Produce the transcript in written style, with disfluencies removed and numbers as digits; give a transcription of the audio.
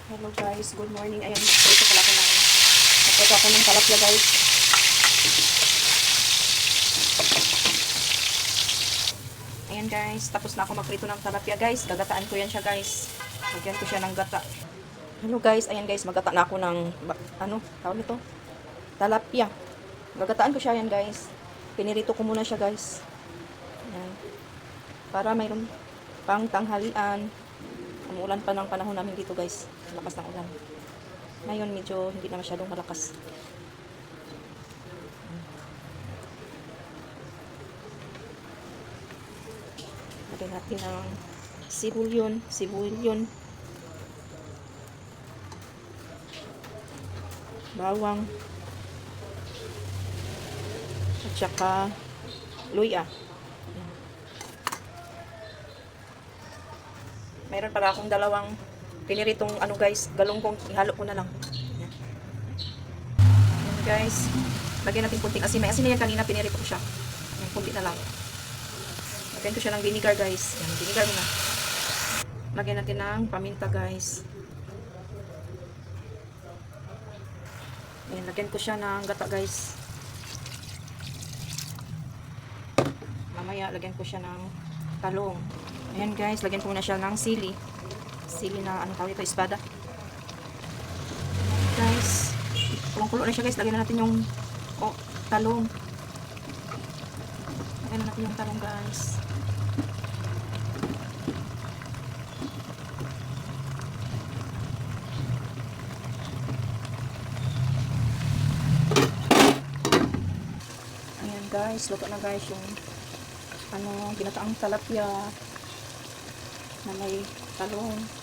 Hello guys, good morning. Ayan, ito pala ako na. Nagprito ako ng talapia guys. Ayan guys, tapos na ako magprito ng talapia guys. Gagataan ko yan siya guys. Lagyan ko siya ng gata. Hello guys, ayan guys, magata na ako ng, tawag nito? Talapia. Gagataan ko siya yan guys. Pinirito ko muna siya guys. Ayan. Para mayroon pang tanghalian. Umuulan pa ng panahon namin dito guys. Lakas ng ulan. Ngayon medyo hindi na masyadong malakas. Lagyan natin ng sibulyon, bawang, at saka luya. Mayroon para akong dalawang piniritong guys, galunggong, ihalo ko na lang. Yan. Yan guys. Lagyan natin kunting asin. May asin na yan kanina, pinirito ko siya. Yan, kunti na lang. Lagyan ko siya ng vinegar guys. Yan, vinegar muna. Lagyan natin ng paminta guys. Yan, lagyan ko siya ng gata guys. Mamaya lagyan ko siya ng talong. Ayan guys, lagyan ko muna siya ng sili. Sili na, tawag ito, espada. Guys, kulong-kulo na siya guys. Lagyan na natin yung talong. Lagyan na natin yung talong guys. Ayan guys, luto na guys yung ginataang talapia na may talong.